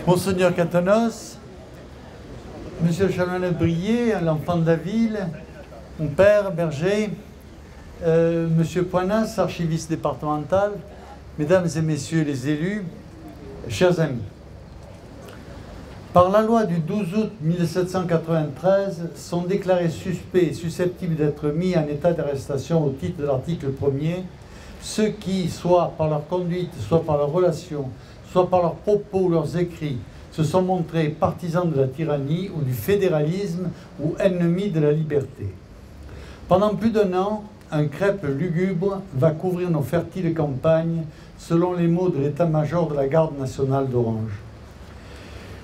Monseigneur Catanos, Monsieur Chanoine-Brier, l'enfant de la ville, mon père, berger, Monsieur Poinas, archiviste départemental, Mesdames et Messieurs les élus, chers amis. Par la loi du 12 août 1793, sont déclarés suspects et susceptibles d'être mis en état d'arrestation au titre de l'article 1er, ceux qui, soit par leur conduite, soit par leur relation, soit par leurs propos ou leurs écrits, se sont montrés partisans de la tyrannie ou du fédéralisme ou ennemis de la liberté. Pendant plus d'1 an, un crêpe lugubre va couvrir nos fertiles campagnes, selon les mots de l'état-major de la Garde nationale d'Orange.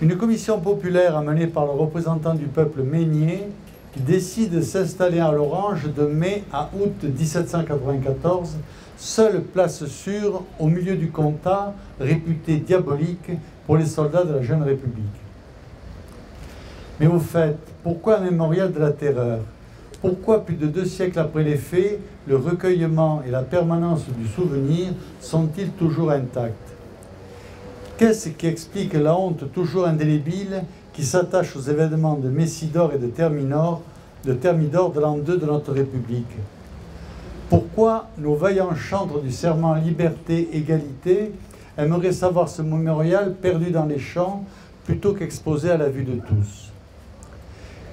Une commission populaire amenée par le représentant du peuple Meignier décide de s'installer à l'Orange de mai à août 1794, seule place sûre au milieu du comtat, réputé diabolique pour les soldats de la jeune République. Mais au fait, pourquoi un mémorial de la terreur? Pourquoi, plus de 2 siècles après les faits, le recueillement et la permanence du souvenir sont-ils toujours intacts? Qu'est-ce qui explique la honte toujours indélébile qui s'attache aux événements de Messidor et de Thermidor de l'an 2 de notre République? Pourquoi nos vaillants chantres du serment liberté, égalité aimeraient savoir ce mémorial perdu dans les champs plutôt qu'exposé à la vue de tous?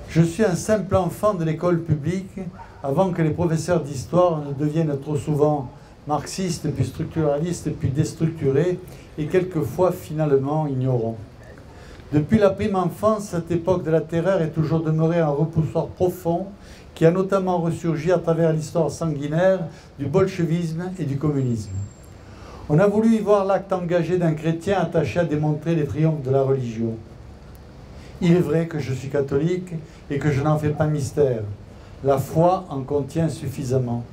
Je suis un simple enfant de l'école publique avant que les professeurs d'histoire ne deviennent trop souvent marxistes, puis structuralistes, puis déstructurés et quelquefois finalement ignorants. Depuis la prime enfance, cette époque de la terreur est toujours demeurée un repoussoir profond qui a notamment ressurgi à travers l'histoire sanguinaire du bolchevisme et du communisme. On a voulu y voir l'acte engagé d'un chrétien attaché à démontrer les triomphes de la religion. Il est vrai que je suis catholique et que je n'en fais pas mystère. La foi en contient suffisamment.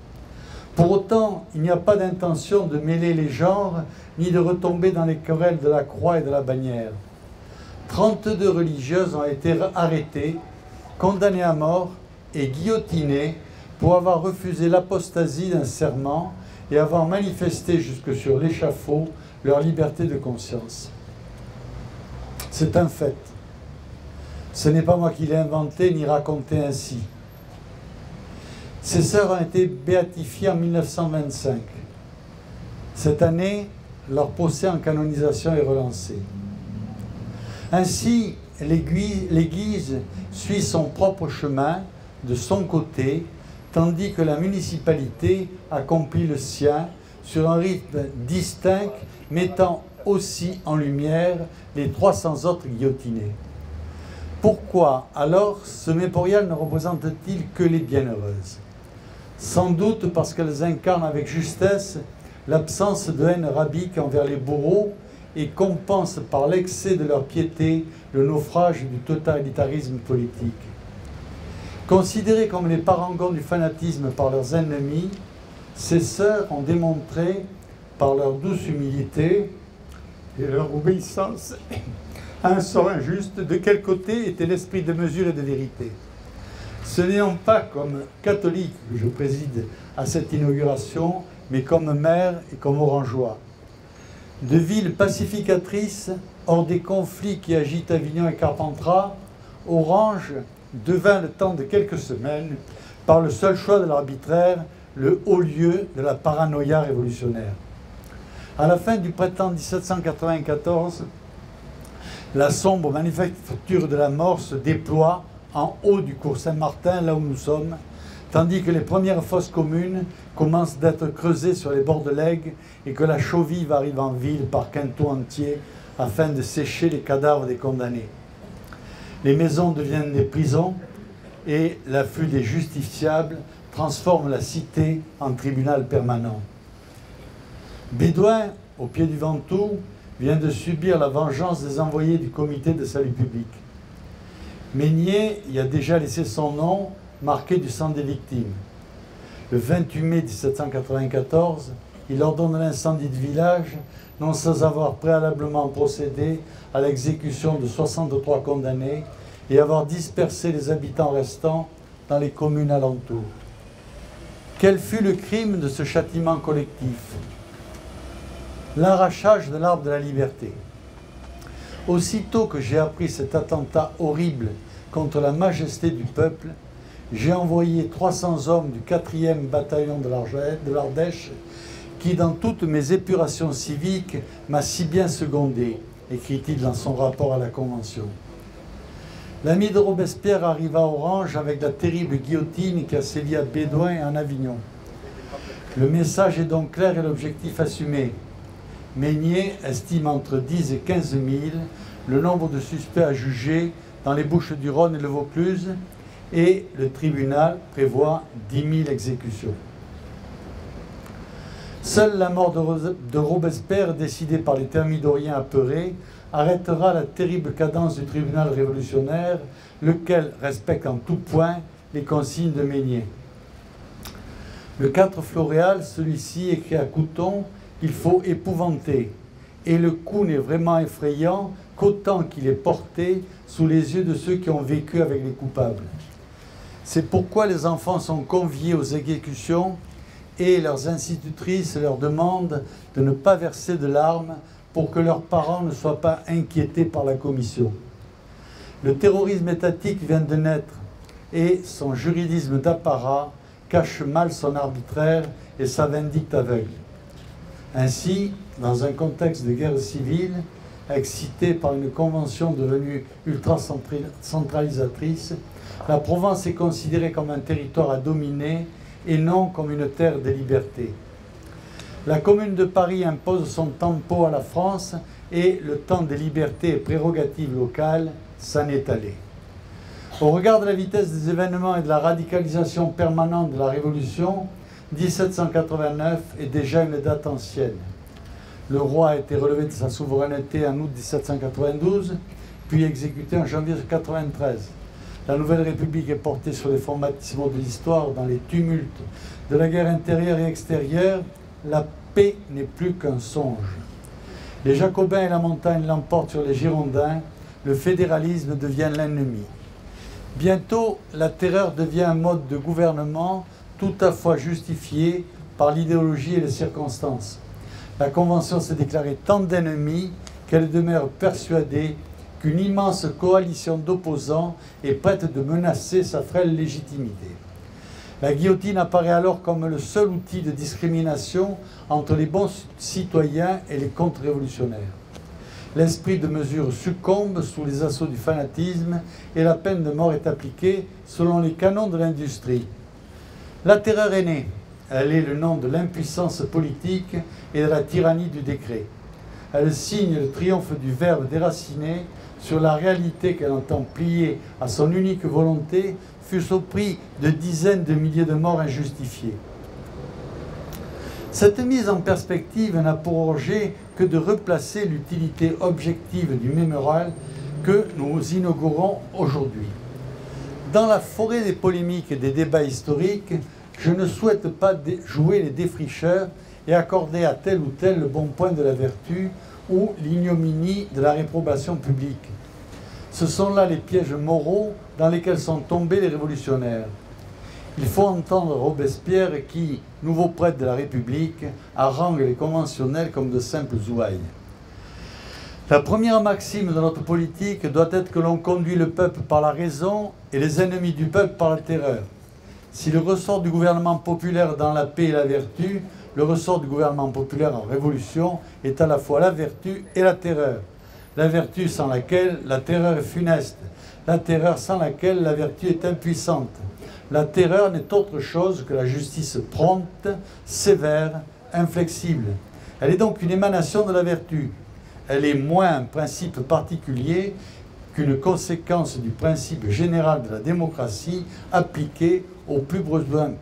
Pour autant, il n'y a pas d'intention de mêler les genres ni de retomber dans les querelles de la croix et de la bannière. 32 religieuses ont été arrêtées, condamnées à mort et guillotinées pour avoir refusé l'apostasie d'un serment et avoir manifesté jusque sur l'échafaud leur liberté de conscience. C'est un fait. Ce n'est pas moi qui l'ai inventé ni raconté ainsi. Ces sœurs ont été béatifiées en 1925. Cette année, leur procès en canonisation est relancé. Ainsi, l'Église suit son propre chemin de son côté, tandis que la municipalité accomplit le sien sur un rythme distinct, mettant aussi en lumière les 300 autres guillotinés. Pourquoi alors ce mémorial ne représente-t-il que les bienheureuses? Sans doute parce qu'elles incarnent avec justesse l'absence de haine rabique envers les bourreaux et compensent par l'excès de leur piété le naufrage du totalitarisme politique. Considérées comme les parangons du fanatisme par leurs ennemis, ces sœurs ont démontré, par leur douce humilité et leur obéissance à un sort injuste, de quel côté était l'esprit de mesure et de vérité. Ce n'est non pas comme catholique que je préside à cette inauguration, mais comme maire et comme orangeois. De ville pacificatrice, hors des conflits qui agitent Avignon et Carpentras, Orange devint le temps de quelques semaines, par le seul choix de l'arbitraire, le haut lieu de la paranoïa révolutionnaire. À la fin du printemps 1794, la sombre manufacture de la mort se déploie en haut du cours Saint-Martin, là où nous sommes, tandis que les premières fosses communes commencent d'être creusées sur les bords de l'Aigle et que la chaux-vive arrive en ville par quintaux entiers afin de sécher les cadavres des condamnés. Les maisons deviennent des prisons et l'afflux des justiciables transforme la cité en tribunal permanent. Bédouin, au pied du Ventoux, vient de subir la vengeance des envoyés du comité de salut public. Meignier y a déjà laissé son nom marqué du sang des victimes. Le 28 mai 1794, il ordonne l'incendie de village, non sans avoir préalablement procédé à l'exécution de 63 condamnés et avoir dispersé les habitants restants dans les communes alentours. Quel fut le crime de ce châtiment collectif? L'arrachage de l'arbre de la liberté. Aussitôt que j'ai appris cet attentat horrible contre la majesté du peuple, j'ai envoyé 300 hommes du 4e bataillon de l'Ardèche, qui, dans toutes mes épurations civiques, m'a si bien secondé, écrit-il dans son rapport à la Convention. L'ami de Robespierre arriva à Orange avec la terrible guillotine qui a sévi à Bédoin et en Avignon. Le message est donc clair et l'objectif assumé. Meignet estime entre 10 et 15 000 le nombre de suspects à juger dans les Bouches-du-Rhône et le Vaucluse, et le tribunal prévoit 10 000 exécutions. Seule la mort de Robespierre, décidée par les thermidoriens apeurés, arrêtera la terrible cadence du tribunal révolutionnaire, lequel respecte en tout point les consignes de Meignet. Le 4 Floréal, celui-ci écrit à Couthon qu'il faut épouvanter, et le coup n'est vraiment effrayant qu'autant qu'il est porté sous les yeux de ceux qui ont vécu avec les coupables. C'est pourquoi les enfants sont conviés aux exécutions et leurs institutrices leur demandent de ne pas verser de larmes pour que leurs parents ne soient pas inquiétés par la commission. Le terrorisme étatique vient de naître et son juridisme d'apparat cache mal son arbitraire et sa vindicte aveugle. Ainsi, dans un contexte de guerre civile, excité par une convention devenue ultra-centralisatrice, la Provence est considérée comme un territoire à dominer et non comme une terre des libertés. La Commune de Paris impose son tempo à la France et le temps des libertés et prérogatives locales s'en est allé. Au regard de la vitesse des événements et de la radicalisation permanente de la Révolution, 1789 est déjà une date ancienne. Le roi a été relevé de sa souveraineté en août 1792, puis exécuté en janvier 1993. La nouvelle République est portée sur les fonds baptismaux de l'histoire dans les tumultes de la guerre intérieure et extérieure. La paix n'est plus qu'un songe. Les Jacobins et la montagne l'emportent sur les Girondins. Le fédéralisme devient l'ennemi. Bientôt, la terreur devient un mode de gouvernement tout à fois justifié par l'idéologie et les circonstances. La Convention s'est déclarée tant d'ennemis qu'elle demeure persuadée qu'une immense coalition d'opposants est prête de menacer sa frêle légitimité. La guillotine apparaît alors comme le seul outil de discrimination entre les bons citoyens et les contre-révolutionnaires. L'esprit de mesure succombe sous les assauts du fanatisme et la peine de mort est appliquée selon les canons de l'industrie. La terreur est née. Elle est le nom de l'impuissance politique et de la tyrannie du décret. Elle signe le triomphe du verbe déraciné sur la réalité qu'elle entend plier à son unique volonté, fût-ce au prix de dizaines de milliers de morts injustifiées. Cette mise en perspective n'a pour objet que de replacer l'utilité objective du mémorial que nous inaugurons aujourd'hui. Dans la forêt des polémiques et des débats historiques, je ne souhaite pas jouer les défricheurs et accorder à tel ou tel le bon point de la vertu ou l'ignominie de la réprobation publique. Ce sont là les pièges moraux dans lesquels sont tombés les révolutionnaires. Il faut entendre Robespierre qui, nouveau prêtre de la République, harangue les conventionnels comme de simples ouailles. La première maxime de notre politique doit être que l'on conduit le peuple par la raison et les ennemis du peuple par la terreur. Si le ressort du gouvernement populaire dans la paix et la vertu, le ressort du gouvernement populaire en révolution est à la fois la vertu et la terreur. La vertu sans laquelle la terreur est funeste, la terreur sans laquelle la vertu est impuissante. La terreur n'est autre chose que la justice prompte, sévère, inflexible. Elle est donc une émanation de la vertu. Elle est moins un principe particulier qu'une conséquence du principe général de la démocratie appliqué aux plus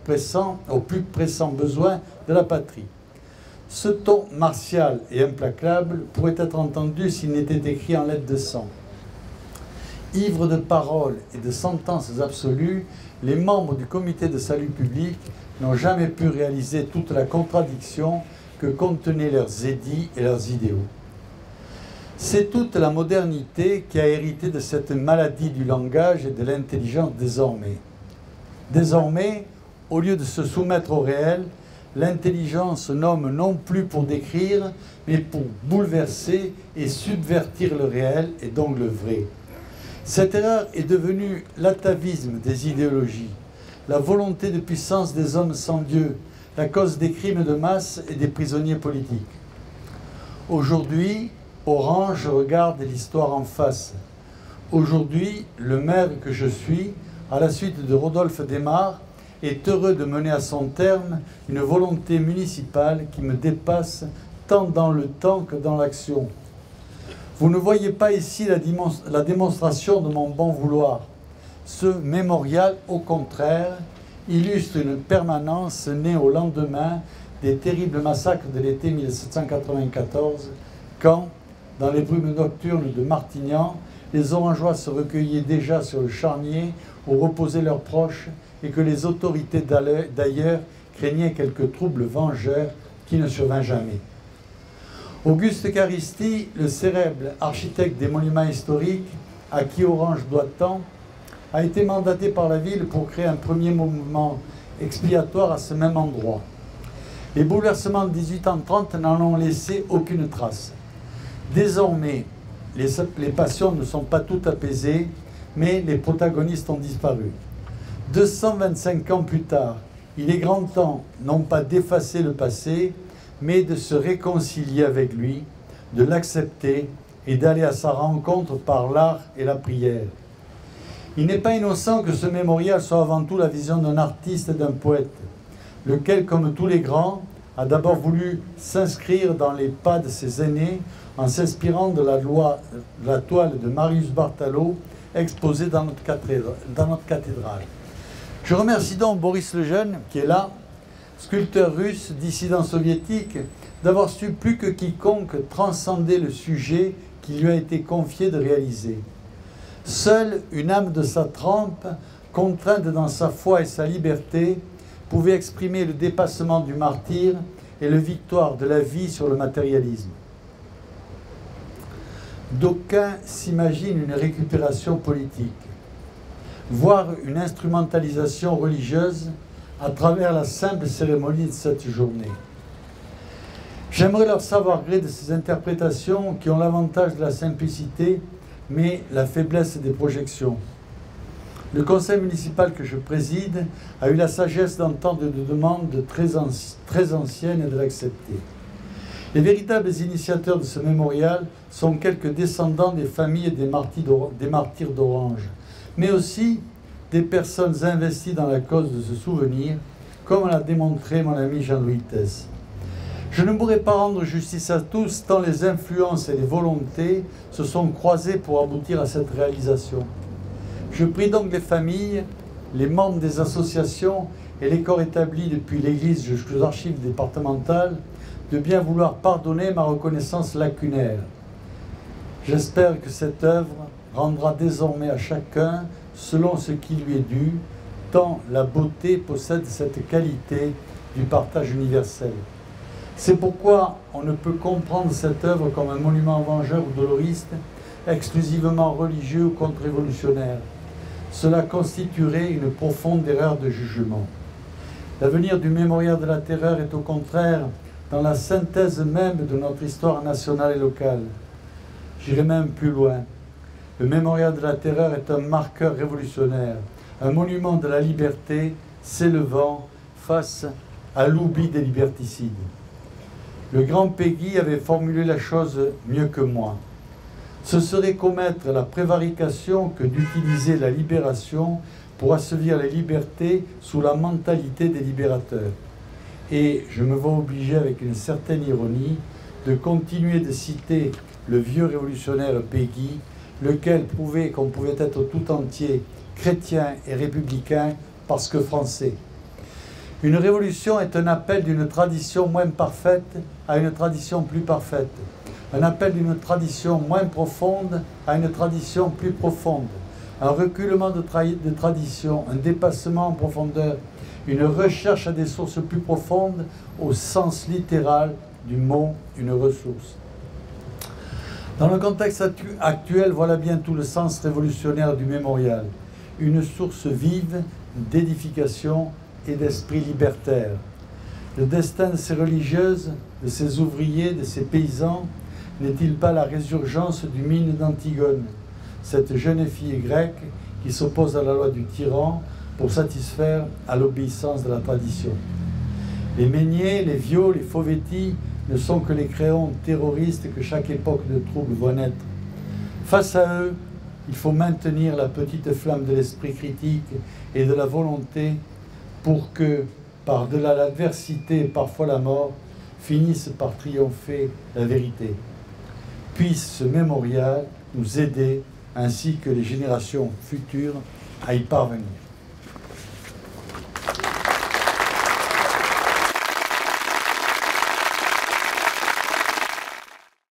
pressants besoins de la patrie. Ce ton martial et implacable pourrait être entendu s'il n'était écrit en lettres de sang. Ivres de paroles et de sentences absolues, les membres du comité de salut public n'ont jamais pu réaliser toute la contradiction que contenaient leurs édits et leurs idéaux. C'est toute la modernité qui a hérité de cette maladie du langage et de l'intelligence désormais. Désormais, au lieu de se soumettre au réel, l'intelligence nomme non plus pour décrire, mais pour bouleverser et subvertir le réel et donc le vrai. Cette erreur est devenue l'atavisme des idéologies, la volonté de puissance des hommes sans Dieu, la cause des crimes de masse et des prisonniers politiques. Aujourd'hui, Orange regarde l'histoire en face. Aujourd'hui, le maire que je suis, à la suite de Rodolphe Desmar, est heureux de mener à son terme une volonté municipale qui me dépasse tant dans le temps que dans l'action. Vous ne voyez pas ici la démonstration de mon bon vouloir. Ce mémorial, au contraire, illustre une permanence née au lendemain des terribles massacres de l'été 1794, quand, dans les brumes nocturnes de Martignan, les Orangeois se recueillaient déjà sur le charnier où reposaient leurs proches et que les autorités d'ailleurs craignaient quelques troubles vengeurs qui ne survinrent jamais. Auguste Caristi, le célèbre architecte des monuments historiques, à qui Orange doit tant, a été mandaté par la ville pour créer un premier monument expiatoire à ce même endroit. Les bouleversements de 1830 n'en ont laissé aucune trace. Désormais, les passions ne sont pas toutes apaisées, mais les protagonistes ont disparu. 225 ans plus tard, il est grand temps, non pas d'effacer le passé, mais de se réconcilier avec lui, de l'accepter et d'aller à sa rencontre par l'art et la prière. Il n'est pas innocent que ce mémorial soit avant tout la vision d'un artiste et d'un poète, lequel, comme tous les grands, a d'abord voulu s'inscrire dans les pas de ses aînés en s'inspirant de la toile de Marius Bartalo exposée dans notre cathédrale. Je remercie donc Boris Lejeune, qui est là, sculpteur russe, dissident soviétique, d'avoir su plus que quiconque transcender le sujet qui lui a été confié de réaliser. Seule une âme de sa trempe, contrainte dans sa foi et sa liberté, pouvait exprimer le dépassement du martyre et la victoire de la vie sur le matérialisme. D'aucuns s'imaginent une récupération politique, voire une instrumentalisation religieuse à travers la simple cérémonie de cette journée. J'aimerais leur savoir gré de ces interprétations qui ont l'avantage de la simplicité, mais la faiblesse des projections. Le conseil municipal que je préside a eu la sagesse d'entendre des demandes très anciennes et de l'accepter. Les véritables initiateurs de ce mémorial sont quelques descendants des familles des martyrs d'Orange, mais aussi des personnes investies dans la cause de ce souvenir, comme l'a démontré mon ami Jean-Louis Tess. Je ne pourrais pas rendre justice à tous, tant les influences et les volontés se sont croisées pour aboutir à cette réalisation. Je prie donc les familles, les membres des associations et les corps établis depuis l'Église jusqu'aux archives départementales de bien vouloir pardonner ma reconnaissance lacunaire. J'espère que cette œuvre rendra désormais à chacun selon ce qui lui est dû, tant la beauté possède cette qualité du partage universel. C'est pourquoi on ne peut comprendre cette œuvre comme un monument vengeur ou doloriste, exclusivement religieux ou contre-révolutionnaire. Cela constituerait une profonde erreur de jugement. L'avenir du mémorial de la terreur est au contraire dans la synthèse même de notre histoire nationale et locale. J'irai même plus loin. Le mémorial de la terreur est un marqueur révolutionnaire, un monument de la liberté s'élevant face à l'oubli des liberticides. Le grand Péguy avait formulé la chose mieux que moi. Ce serait commettre la prévarication que d'utiliser la libération pour assouvir les libertés sous la mentalité des libérateurs. Et je me vois obligé, avec une certaine ironie, de continuer de citer le vieux révolutionnaire Péguy, lequel prouvait qu'on pouvait être tout entier chrétien et républicain parce que français. Une révolution est un appel d'une tradition moins parfaite à une tradition plus parfaite, un appel d'une tradition moins profonde à une tradition plus profonde, un reculement de tradition, un dépassement en profondeur, une recherche à des sources plus profondes au sens littéral du mot, une ressource. Dans le contexte actuel, voilà bien tout le sens révolutionnaire du mémorial, une source vive d'édification et d'esprit libertaire. Le destin de ces religieuses, de ces ouvriers, de ces paysans, n'est-il pas la résurgence du Mine d'Antigone, cette jeune fille grecque qui s'oppose à la loi du tyran pour satisfaire à l'obéissance de la tradition? Les Meuniers, les Viaux, les Fauvetti ne sont que les créons terroristes que chaque époque de trouble voit naître. Face à eux, il faut maintenir la petite flamme de l'esprit critique et de la volonté pour que, par-delà l'adversité et parfois la mort, finisse par triompher la vérité. Puisse ce mémorial nous aider, ainsi que les générations futures, à y parvenir.